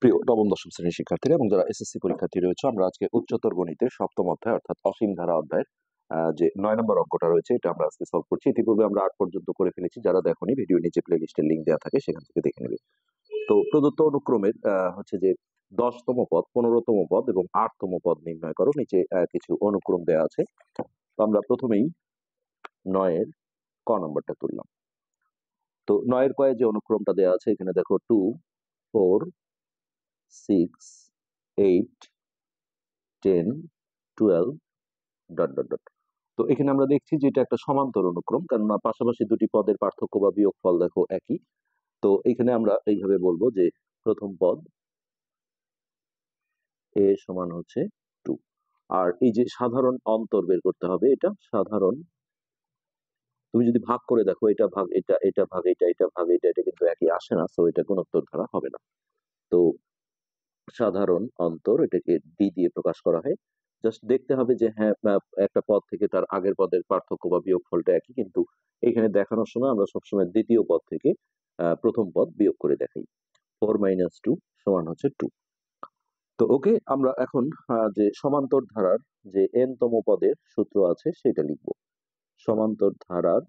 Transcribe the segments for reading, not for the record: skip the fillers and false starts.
প্রিয় নবম দশম শ্রেণীর শিক্ষার্থীরা এবং যারা এসএসসি পরীক্ষার্থী রয়েছে, আমরা আজকে উচ্চতর গণিতের সপ্তম অধ্যায় অর্থাৎ অসীম ধারা অধ্যায়ের যে 9 নম্বর অঙ্কটা রয়েছে এটা আমরা আজকে সলভ করছি। ইতিপূর্বে আমরা 8 পর্যন্ত করে ফেলেছি। যারা দেখোনি, ভিডিও নিচে প্লে লিস্টের লিঙ্ক দেওয়া থাকে, সেখান থেকে দেখে নেবে। তো প্রদত্ত অনুক্রমের হচ্ছে যে 10তম পদ, 15তম পদ এবং 8তম পদ নির্ণয় করো। নিচে কিছু অনুক্রম দেওয়া আছে। তো আমরা প্রথমেই 9 এর ক নম্বরটা তুললাম। তো 9 এর কয়ে যে অনুক্রমটা দেওয়া আছে, এখানে দেখো 2 4 6 8 10 12 ... তো এখানে আমরা দেখছি যে এটা একটা সমান্তর অনুক্রম, কেননা পাশাপাশি দুটি পদের পার্থক্য বা বিয়োগফল দেখো একই। তো এখানে আমরা এইভাবে বলবো যে প্রথম পদ a সমান হচ্ছে 2, আর এই যে সাধারণ অন্তর বের করতে হবে, এটা সাধারণ, তুমি যদি ভাগ করে দেখো, এটা ভাগ এটা, এটা ভাগ এটা, এটা ভাগ এটা, এটা কিন্তু একই আসে না, তো এটা গুণোত্তর ধারা হবে না। তো সাধারণ অন্তর এটাকে ডি দিয়ে প্রকাশ করা হয়। জাস্ট দেখতে হবে যে হ্যাঁ, একটা পদ থেকে তার আগের পদের পার্থক্য বা বিয়োগফলটা একই, কিন্তু এখানে দেখানোর সময় আমরা সবসময় দ্বিতীয় পদ থেকে প্রথম পদ বিয়োগ করে দেখাই। 4 - 2 সমান হচ্ছে 2। তো ওকে, আমরা এখন যে সমান্তর ধারার যে n তম পদের সূত্র আছে সেটা লিখব। সমান্তর ধারার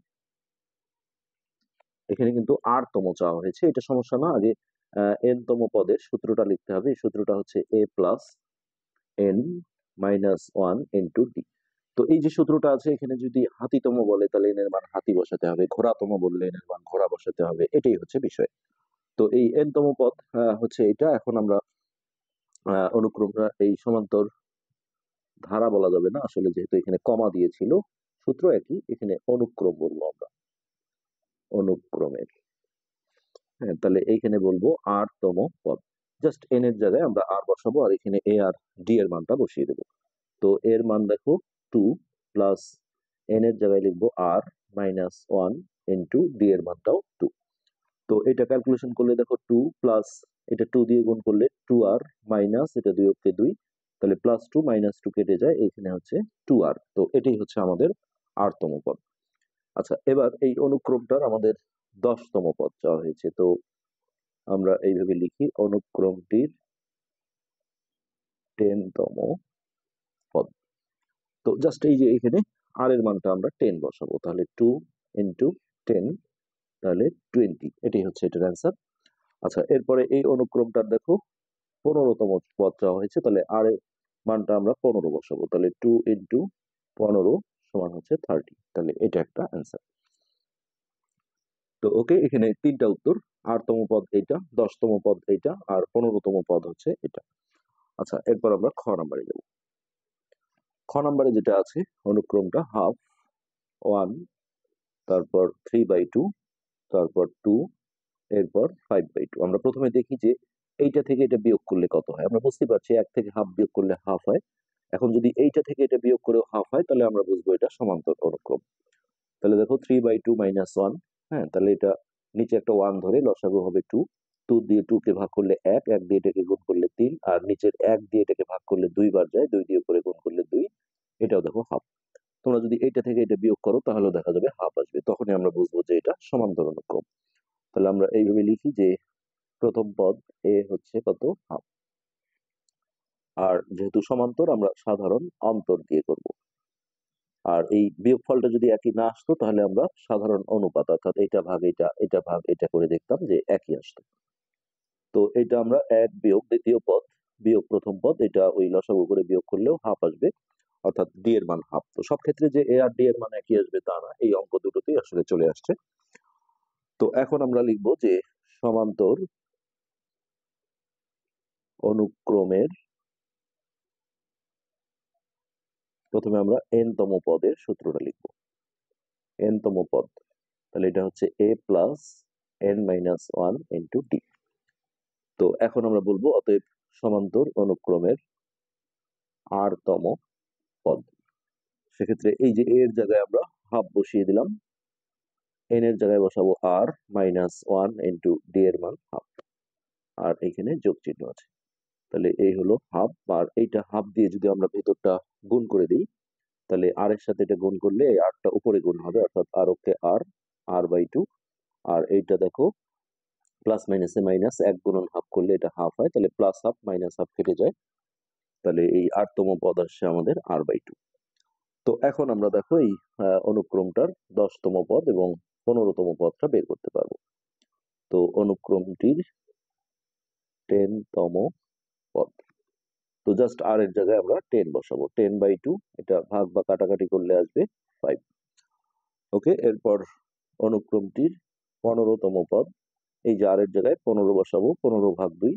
এখানে কিন্তু r তম চাওয়া হয়েছে, এটা সমস্যা না। আগে n তম পদের সূত্রটা লিখতে হবে। এই সূত্রটা হচ্ছে a plus n minus 1 into D. তো এই যে সূত্রটা আছে, এখানে যদি হাতিতম বলে তাহলে n এর মান হাতি বসাতে হবে, ঘোড়াতম বললে n এর মান ঘোড়া বসাতে হবে, এটাই হচ্ছে বিষয়। তো এই n তম পদ হচ্ছে এটা। এখন আমরা অনুক্রমটা এই সমান্তর ধারা বলা যাবে না আসলে, যেহেতু এখানে কমা দিয়েছিল, সূত্র একই, এখানে অনুক্রম বলবো আমরা, অনুক্রমের। হ্যাঁ, তাহলে এইখানে বলবো r তম পদ। জাস্ট n এর জায়গায় আমরা r বসাবো, আর এখানে a আর d এর মানটা বসিয়ে দেবো। তো এর মান দেখো 2 প্লাস n এর জায়গায় লিখবো r মাইনাস 1 ইন্টু ডি এর মানটাও 2। তো এটা ক্যালকুলেশন করলে দেখো 2 প্লাস এটা 2 দিয়ে গুণ করলে 2r মাইনাস এটা 2 অক্ষে 2, তাহলে প্লাস 2 মাইনাস 2 কেটে যায়, এখানে হচ্ছে 2r। তো এটাই হচ্ছে আমাদের r তম পদ। আচ্ছা, এবার এই অনুক্রমটার আমাদের 10তম পদ চাওয়া হয়েছে। তো আমরা এইভাবে লিখি, অনুক্রমটির 10তম পদ। তো জাস্ট এই যে এখানে আর এর মানটা আমরা 10 বসাবো, তাহলে 2 ইন্টু 10, তাহলে 20। এটাই হচ্ছে এটার অ্যান্সার। আচ্ছা, এরপরে এই অনুক্রমটার দেখো 15তম পদ চাওয়া হয়েছে, তাহলে আর এর মানটা আমরা 15 বসাবো, তাহলে 2 ইন্টু 15 সমান হচ্ছে 30। তাহলে এটা একটা অ্যান্সার। তো ওকে, এখানে তিনটা উত্তর, 8তম পদ এইটা, 10তম পদ এইটা, আর 15তম পদ হচ্ছে এটা। আচ্ছা, এরপর আমরা খ নাম্বারে যাব। খ নাম্বারে যেটা আছে, অনুক্রমটা হাফ 1, তারপর 3/2, তারপর 2, এরপর 5/2। আমরা প্রথমে দেখি যে এইটা থেকে এটা বিয়োগ করলে কত হয়। আমরা বুঝতে পারছি 1 থেকে হাফ বিয়োগ করলে হাফ হয়। এখন যদি এইটা থেকে এটা বিয়োগ করেও হাফ হয়, তাহলে আমরা বুঝবো এটা সমান্তর অনুক্রম। তাহলে দেখো 3/2 মাইনাস 1, হ্যাঁ, তাহলে এটা নিচে একটা 1 ধরে লসাগু হবে 2, 2 দিয়ে 2 কে ভাগ করলে 1, 1 দিয়ে এটাকে গুণ করলে 3, আর নিচের 1 দিয়ে এটাকে ভাগ করলে 2 বার যায়, 2 দিয়ে করে গুণ করলে 2, এটাও দেখো হাফ। তোমরা যদি এটা থেকে এটা বিয়োগ করো তাহলে দেখা যাবে হাফ আসবে, তখনই আমরা বুঝবো যে এটা সমান্তর অনুক্রম। তাহলে আমরা এইভাবে লিখি যে প্রথম পদ এ হচ্ছে কত, হাফ। আর যেহেতু সমান্তর, আমরা সাধারণ অন্তর দিয়ে করব। আর এই বিয়োগফলটা যদি একই না আসতো, তাহলে আমরা সাধারণ অনুপাত অর্থাৎ এটা ভাগ এটা, এটা ভাগ এটা করে দেখতাম যে একই আসতো। তো এটা আমরা 1 বিয়োগ দ্বিতীয় পদ বিয়োগ প্রথম পদ, এটা ওই লসাগু করে বিয়োগ করলেও হাফ আসবে, অর্থাৎ ডি এর মান হাফ। তো সব ক্ষেত্রে যে এ আর ডি এর মান একই আসবে তা না, এই অঙ্ক দুটোতেই আসলে চলে আসছে। তো এখন আমরা লিখবো যে সমান্তর অনুক্রমের প্রথমে আমরা n তম পদের সূত্রটা লিখবো। n তম পদ, তাহলে এটা হচ্ছে a plus n minus 1 into D. তো এখন আমরা বলবো অতএব সমান্তর অনুক্রমের r তম পদ। সেক্ষেত্রে এই যে a এর জায়গায় আমরা হাফ বসিয়ে দিলাম, n এর জায়গায় বসাবো r মাইনাস 1 ইন্টু ডি এর মান হাফ, আর এখানে যোগ চিহ্ন আছে। তাহলে এই হলো হাফ, আর এইটা হাফ দিয়ে যদি আমরা ভেতরটা গুণ করে দিই, তাহলে আর এর সাথে এটা গুণ করলে এই আরটা উপরে গুণ হবে, অর্থাৎ আর ওকে আর r/2। আর এইটা দেখো প্লাস মাইনাসে মাইনাস, 1 গুণন হাফ করলে এটা হাফ হয়, তাহলে প্লাস হাফ মাইনাস হাফ কেটে যায়, তাহলে এই 8তম পদ আসছে আমাদের r/2। তো এখন আমরা দেখো এই অনুক্রমটার 10তম পদ এবং 15তম পদটা বের করতে পারবো। তো অনুক্রমটির 10তম পদ, তো জাস্ট r এর জায়গায় আমরা 10 বসাবো, 10/2, এটা ভাগ বা কাটাকাটি করলে আসবে 5। ওকে, এরপর অনুক্রমটির 15তম পদ, এই যে r এর জায়গায় 15 বসাবো, 15/2,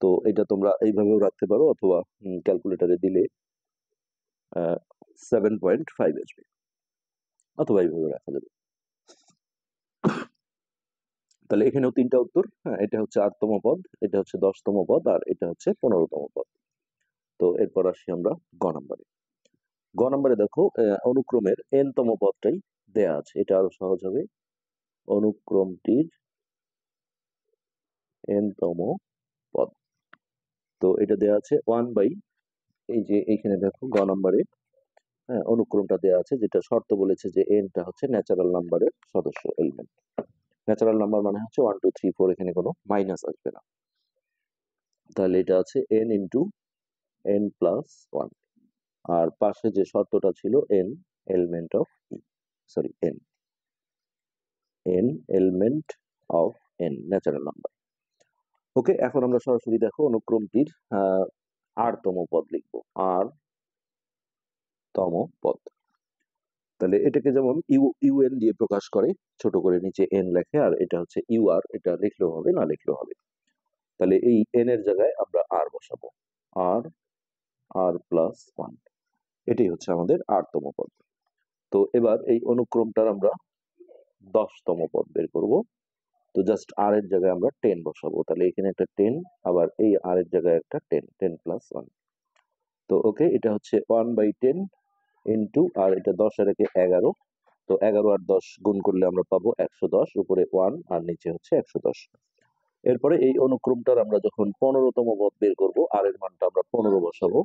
তো এটা তোমরা এইভাবেও রাখতে পারো অথবা ক্যালকুলেটরে দিলে 7.5 আসবে, অথবা এইভাবে রাখা যাবে। তাহলে এখানেও 3টা উত্তর। হ্যাঁ, এটা হচ্ছে 8তম পদ, এটা হচ্ছে 10তম পদ, আর এটা হচ্ছে 15তম পদ। তো এরপর আসি আমরা গ নম্বরে। গ নম্বরে দেখো অনুক্রমের n তম পদটাই দেয়া আছে, এটা আরো সহজ হবে। অনুক্রমটির n তম পদ, তো এটা দেয়া আছে 1/, এই যে এইখানে দেখো গ নম্বরে অনুক্রমটা দেয়া আছে, যেটা শর্ত বলেছে যে n-টা হচ্ছে ন্যাচারাল নাম্বারের সদস্য, এলিমেন্ট। ন্যাচারাল নাম্বার মানে হচ্ছে 1 2 3 4, এখানে কোনো মাইনাস আসবে না। তাহলে এটা আছে n ইন্টু n প্লাস 1, আর পাশে যে শর্তটা ছিল n element of n element of n natural number. Okay, এখন আমরা সরাসরি দেখো অনুক্রমটির r-তম পদ লিখবো, r-তম পদ। তাহলে এটাকে যেমন ইউএন দিয়ে প্রকাশ করে, ছোট করে নিচে এন লেখে, আর এটা হচ্ছে ইউআর, এটা লিখলেও হবে না লিখলেও হবে। তাহলে এই এন এর জায়গায় আমরা আর বসাবো, আর আর প্লাস 1, এটাই হচ্ছে আমাদের r-তম পদ। তো এবার এই অনুক্রমটার আমরা 10তম পদ বের করব। তো জাস্ট আর এর জায়গায় আমরা 10 বসাবো, তাহলে এখানে একটা 10, আবার এই আর এর জায়গায় একটা 10, 10 প্লাস 1। তো ওকে, এটা হচ্ছে 1/10 ইন্টু, আর এটা 10 আর একে 11, তো 11 আর 10 গুণ করলে আমরা পাবো 110, উপরে 1 আর নিচে হচ্ছে 110। এরপরে এই অনুক্রমটার আমরা যখন 15তম পদ বের করবো, আর এর মানটা আমরা 15 বসাবো,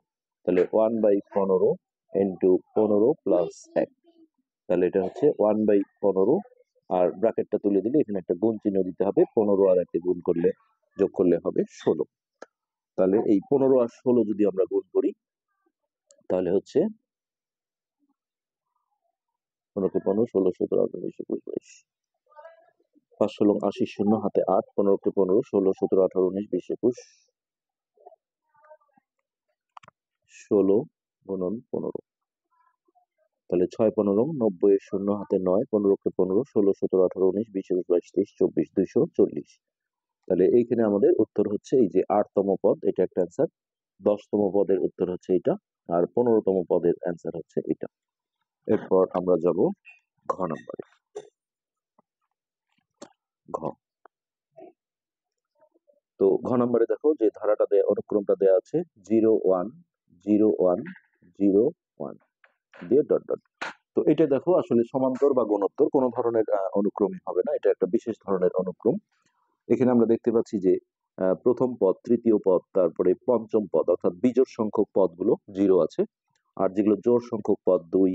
তাহলে 1/15 ইন্টু 15 প্লাস 1, তাহলে এটা হচ্ছে 1/15, আর ব্র্যাকেটটা তুলে দিলে এখানে একটা গুণ চিহ্ন দিতে হবে, 15 আর 1 গুণ করলে যোগ করলে হবে 16। তাহলে এই 15 আর 16 যদি আমরা গুণ করি, তাহলে হচ্ছে 15 15 16 17 18 19 20 22, 5 16 80, শূন্য হাতে 8, 15 15 16 17 18 19 20 21, 16 গুণন 15, তাহলে 6 15 90, এর শূন্য হাতে 9, 15 15 16 17 18 19 20 21 22 23 24, 240। তাহলে এইখানে আমাদের উত্তর হচ্ছে এই যে 8তম পদ, এটা একটা অ্যান্সার, 10তম পদের উত্তর হচ্ছে এটা, আর 15তম পদের অ্যান্সার হচ্ছে এটা। এরপর আমরা যাব ঘ নম্বরে। ঘ, তো ঘ নম্বরে দেখো যে ধারাটা দেয়া, অনুক্রমটা দেয়া আছে 0 1 0 1 0 1 দিয়ে ডট ডট। তো এটা দেখো আসলে সমান্তর বা গুণোত্তর কোনো ধরনের অনুক্রমই হবে না, এটা একটা বিশেষ ধরনের অনুক্রম। এখানে আমরা দেখতে পাচ্ছি যে প্রথম পদ, তৃতীয় পদ, তারপরে পঞ্চম পদ, অর্থাৎ বিজোড় সংখ্যক পদগুলো 0 আছে, আর যেগুলো জোড় সংখ্যক পদ 2,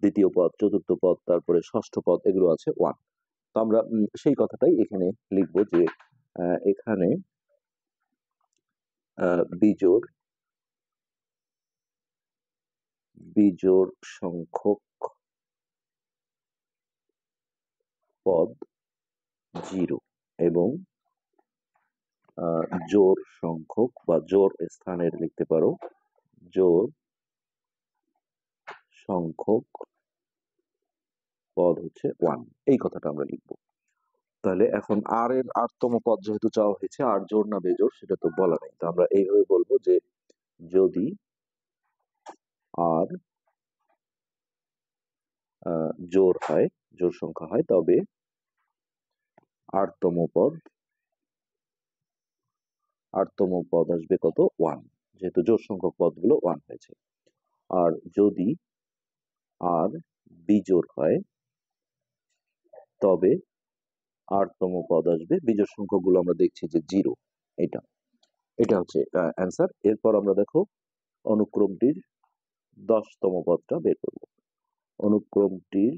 দ্বিতীয় পদ, চতুর্থ পদ, তারপরে ষষ্ঠ পদ, এগুলো আছে 1। তো আমরা সেই কথাটাই এখানে লিখবো যে এখানে বিজোড় বিজোড় সংখ্যক পদ 0 এবং জোড় সংখ্যক বা জোড় স্থানের লিখতে পারো জোড় সংখ্যক পদ হচ্ছে 1, এই কথাটা আমরা লিখবো। তাহলে এখন আর এর 8তম পদ যেহেতু চাওয়া হয়েছে, আর জোড় না বেজোড় সেটা তো বলা নেই, তো আমরা এইভাবে বলবো যে যদি আর জোড় হয়, জোড় সংখ্যা হয়, তবে 8তম পদ আসবে কত? 1, যেহেতু জোড় সংখ্যক পদগুলো 1 হয়েছে। আর যদি আর বিজোড় হয়, তবে 8তম পদ আসবে, বিজোড় সংখ্যাগুলো আমরা দেখছি যে 0, এটা হচ্ছে অ্যান্সার। এরপর আমরা দেখো অনুক্রমটির 10তম পদটা বের করব। অনুক্রমটির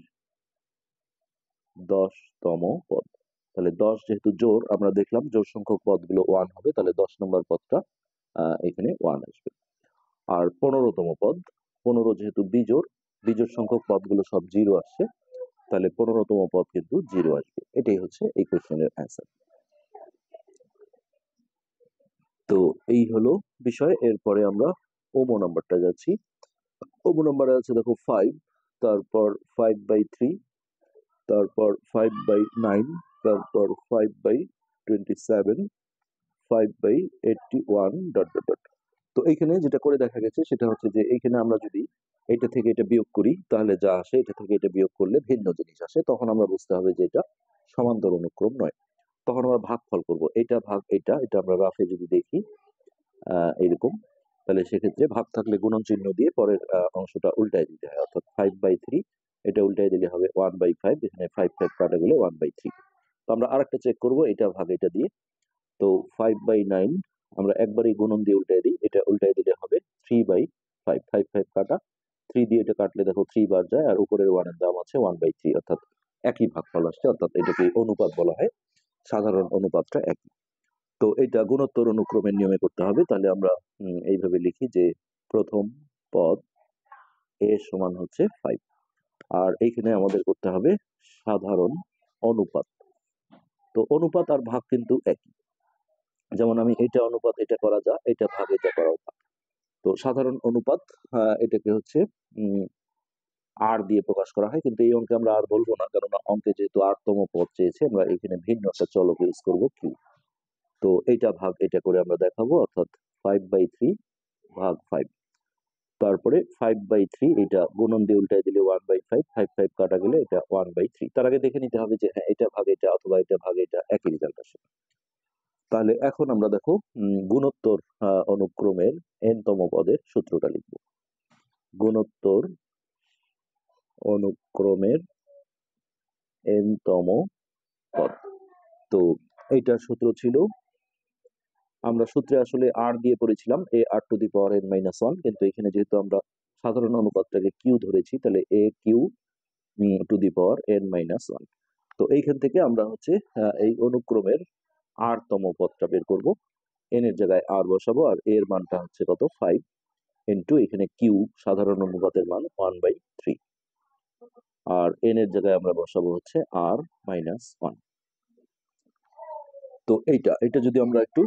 10তম পদ, তাহলে 10 যেহেতু জোড়, আমরা দেখলাম জোড় সংখ্যক পদগুলো 1 হবে, তাহলে 10 নম্বর পদটা এখানে 1 আসবে। আর 15তম পদ, 15 যেহেতু বিজোড়, বিজোড় সংখ্যক পদগুলো সব 0 আসছে, তাহলে 15তম পদ কিন্তু 0 আসবে। এটাই হচ্ছে এই কোশ্চেনের অ্যান্সার। তো এই হলো বিষয়। এরপরে আমরা ওমো নাম্বারটা যাচ্ছি। ওমো নাম্বারে আছে দেখো 5, তারপর 5/3, তারপর 5/9, তারপর 5/27, 5/81 ডট ডট ডট। তো এইখানে যেটা করে দেখা গেছে সেটা হচ্ছে যে এইখানে আমরা যদি এটা থেকে এটা বিয়োগ করি, তাহলে যা আসে এটা থেকে এটা বিয়োগ করলে ভিন্ন জিনিস আসে, তখন আমরা বুঝতে হবে যে এটা সমান্তর অনুক্রম নয়। তখন আমরা ভাগফল করব, এটা ভাগ এটা, এটা আমরা রাফে যদি দেখি এরকম, তাহলে সেক্ষেত্রে ভাগ থাকলে গুণন চিহ্ন দিয়ে পরের অংশটা উল্টায় দিতে হয়, অর্থাৎ 5/3 এটা উল্টায় দিলে হবে 1/5, এখানে 5 কাটা গেলে 1/3। তো আমরা আরেকটা চেক করব, এটা ভাগ এটা দিয়ে। তো 5/9 আমরা একবারই গুণন দিয়ে উল্টায় দিই, এটা উল্টায় দিলে হবে 3/5, 5 কাটা, 3 দিয়ে এটা কাটলে দেখো 3 বার যায়, আর উপরের 1 এর দাম আছে 1/3, অর্থাৎ একই ভাগফল আসছে, অর্থাৎ এটাকে অনুপাত বলা হয়, সাধারণ অনুপাতটা একই। তো এটা গুণোত্তর অনুক্রমের নিয়মে করতে হবে। তাহলে আমরা এইভাবে লিখি যে প্রথম পদ a সমান হচ্ছে 5, আর এইখানে আমাদের করতে হবে সাধারণ অনুপাত। তো অনুপাত আর ভাগ কিন্তু একই, যেমন আমি এটা অনুপাত এটা করা যা, এটা ভাগ এটা করাও ভাগ। তো সাধারণ অনুপাত এটাকে হচ্ছে আর দিয়ে প্রকাশ করা হয়, কিন্তু এই অঙ্কে আমরা আর বলবো না, কেননা অঙ্কে যেহেতু r তম পদ চেয়েছে, আমরা এখানে ভিন্ন একটা চলক ইউজ করবো q। তো এইটা ভাগ এটা করে আমরা দেখাবো, অর্থাৎ 5/3 ভাগ 5, তারপরে 5/3 এটা গুণন দিয়ে উল্টায় দিলে 1/5, 5 কাটা গেলে এটা 1/3। তার আগে দেখে নিতে হবে যে হ্যাঁ এটা ভাগ এটা অথবা এটা ভাগ এটা একই রেজাল্ট আসে। তাহলে এখন আমরা দেখো গুণোত্তর অনুক্রমের n তম পদের সূত্রটা লিখব। গুণোত্তর অনুক্রমের n তম পদ। তো এইটার সূত্র ছিল, আমরা সূত্রে আসলে r দিয়ে পড়েছিলাম ar⁴n-1, কিন্তু এখানে যেহেতু আমরা সাধারণ অনুপাতটাকে q ধরেছি, তাহলে aq⁴n-1। তো এইখান থেকে আমরা হচ্ছে এই অনুক্রমের r তম পদটা বের করব। n এর জায়গায় r বসাবো, আর এর মানটা হচ্ছে কত 5 ইন্টু এখানে q সাধারণ অনুপাতের মান 1/3, আর n এর জায়গায় আমরা বসাবো হচ্ছে r-1। তো এটা যদি আমরা একটু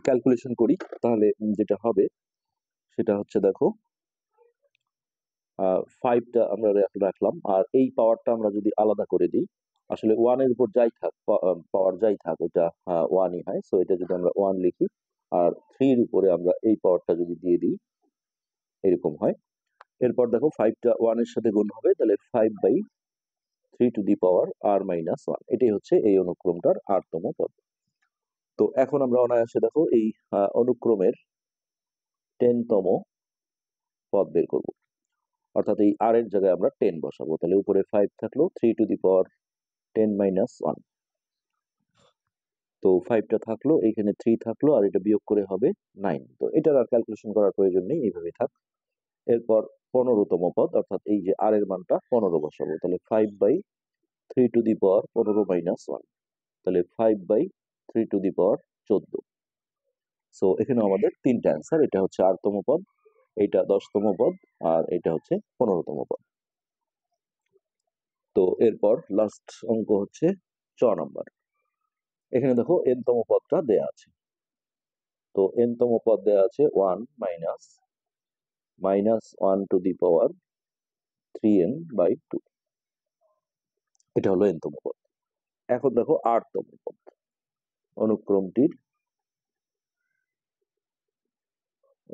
ক্যালকুলেশন করি, তাহলে যেটা হবে সেটা হচ্ছে দেখো 5টা আমরা রাখলাম, আর এই পাওয়ারটা আমরা যদি আলাদা করে দিই, আসলে 1 এর উপর যাই থাক, পাওয়ার যাই থাক, এটা 1ই হয়। সো এটা যদি আমরা 1 লিখি, আর 3 এর উপরে আমরা এই পাওয়ারটা যদি দিয়ে দিই, এরকম হয়। এরপর দেখো 5টা 1 এর সাথে গুণ হবে, তাহলে 5/3 এটাই হচ্ছে এই অনুক্রমটার r তম পদ। তো এখন আমরা অনায়াসে দেখো এই অনুক্রমের 10তম পদ বের করব, অর্থাৎ এই r এর জায়গায় আমরা 10 বসাবো, তাহলে উপরে 5 থাকলো, 3/10-1। তো 5টা থাকলো, এখানে 3 থাকলো, আর এটা বিয়োগ করে হবে 9। তো এটার আর ক্যালকুলেশন করার প্রয়োজন নেই, এইভাবেই থাক। এরপর 15তম পদ, অর্থাৎ এই যে r এর মানটা 15 বসাবো, তাহলে 5/3 তাহলে 5/3 সো এখানে আমাদের 3টা অ্যান্সার, এটা হচ্ছে r তম পদ, এটা 10তম পদ, আর এটা হচ্ছে 15তম পদ। তো এরপর লাস্ট অঙ্ক হচ্ছে 6 নাম্বার। এখানে দেখো n তম পদটা দেয়া আছে। তো n তম পদ দেয়া আছে 1 -1^3n/2, এটা হলো n তম পদ। এখন দেখো r তম পদ,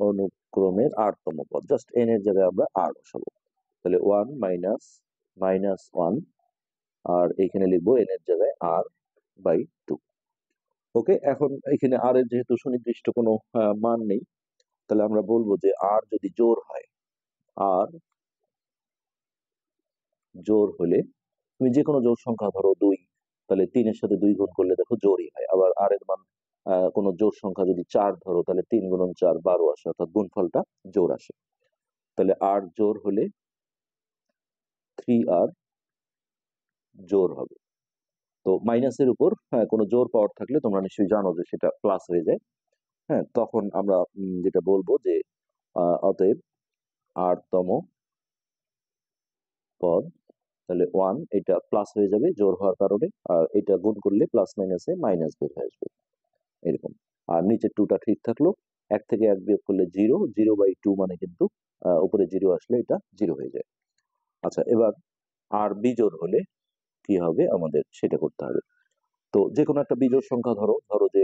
অনুক্রমের r তম পদ, জাস্ট n এর জায়গায় আমরা r বসাবো, তাহলে 1 -1, আর এখানে লিখবো n এর জায়গায় r/2। ওকে, এখন এখানে r এর যেহেতু সুনির্দিষ্ট কোনো মান নেই, তাহলে আমরা বলবো যে r যদি জোড় হয়, r জোড় হলে, তুমি যে কোনো জোড় সংখ্যা ধরো 2, তাহলে 3 এর সাথে 2 গুণ করলে দেখো জোড়ই হয়। আবার r এর মান কোনো জোড় সংখ্যা যদি 4 ধরো, তাহলে 3 × 4 12 আসে, অর্থাৎ গুণফলটা জোড় আসে। তাহলে r জোড় হলে 3r জোড় হবে। তো মাইনাসের উপর কোনো জোর পাওয়ার থাকলে তোমরা নিশ্চয়ই জানো যে সেটা প্লাস হয়ে যায়। হ্যাঁ, তখন আমরা যেটা বলবো যে অতএব r তম পদ, তাহলে 1 এটা প্লাস হয়ে যাবে জোর হওয়ার কারণে, আর এটা গুণ করলে প্লাস মাইনাসে মাইনাস বের হয়ে আসবে এরকম। আর নিচের 2টা ঠিক থাকলো, 1 থেকে 1 বিয়োগ করলে 0, 0/2 মানে কিন্তু উপরে 0 আসলে এটা 0 হয়ে যায়। আচ্ছা, এবার আর বিজোড় হলে কি হবে আমাদের সেটা করতে হবে। তো যে কোনো একটা বিজোড় সংখ্যা ধরো, যে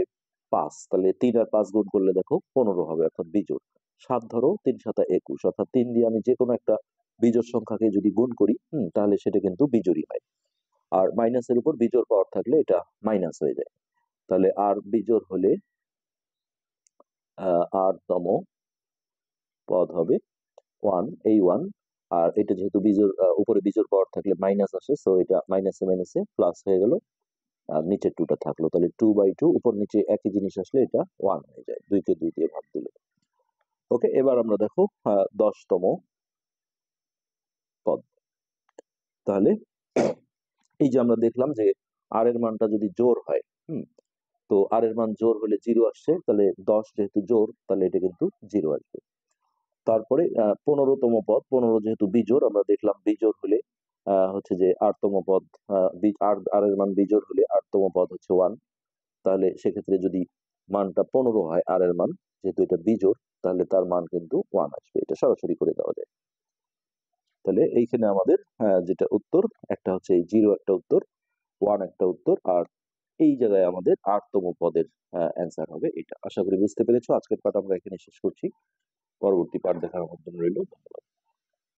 5, তাহলে 3 আর 5 গুণ করলে দেখো 15 হবে, অর্থাৎ বিজোড়। 7 ধরো, 3 7 21, অর্থাৎ 3 দিয়ে আমি যে কোনো একটা বিজোড় সংখ্যাকে যদি গুণ করি তাহলে সেটা কিন্তু বিজোড়ই হয়। আর মাইনাসের উপর বিজোড় পাওয়ার থাকলে এটা মাইনাস হয়ে যায়। তাহলে আর বিজোড় হলে r তম পদ হবে 1, এই 1, আর এটা যেহেতু বিজোড়, উপরে বিজোড় পাওয়ার থাকলে মাইনাস আসে, সো এটা মাইনাসে মাইনাসে প্লাস হয়ে গেল, আর নিচের 2টা থাকলো, তাহলে 2/2, উপর নিচে একই জিনিস আসলে এটা 1 হয়ে যায়, 2 কে 2 দিয়ে ভাগ দিলে। ওকে, এবার আমরা দেখো 10তম পদ। তাহলে এই যে আমরা দেখলাম যে আর এর মানটা যদি জোড় হয়, তো আর এর মান জোড় হলে 0 আসছে, তাহলে 10 যেহেতু জোড় তাহলে এটা কিন্তু 0 আসবে। তারপরে 15তম পদ, 15 যেহেতু বিজোড়, আমরা দেখলাম বিজোড় হলে হচ্ছে যে 8তম পদ, আর এর মান বিজোড় হলে 8তম পদ হচ্ছে 1, তাহলে সেক্ষেত্রে যদি মানটা 15 হয় আর এর মান, যেহেতু এটা বিজোড়, তাহলে তার মান কিন্তু 1 আসবে, এটা সরাসরি করে দেওয়া যায়। তাহলে এইখানে আমাদের যেটা উত্তর, একটা হচ্ছে এই 0 একটা উত্তর, 1 একটা উত্তর, আর এই জায়গায় আমাদের 8তম পদের অ্যান্সার হবে এটা। আশা করি বুঝতে পেরেছো। আজকের পাঠ আমরা এখানে শেষ করছি, পরবর্তী পাঠ দেখার আমন্ত্রণ রইল। ধন্যবাদ।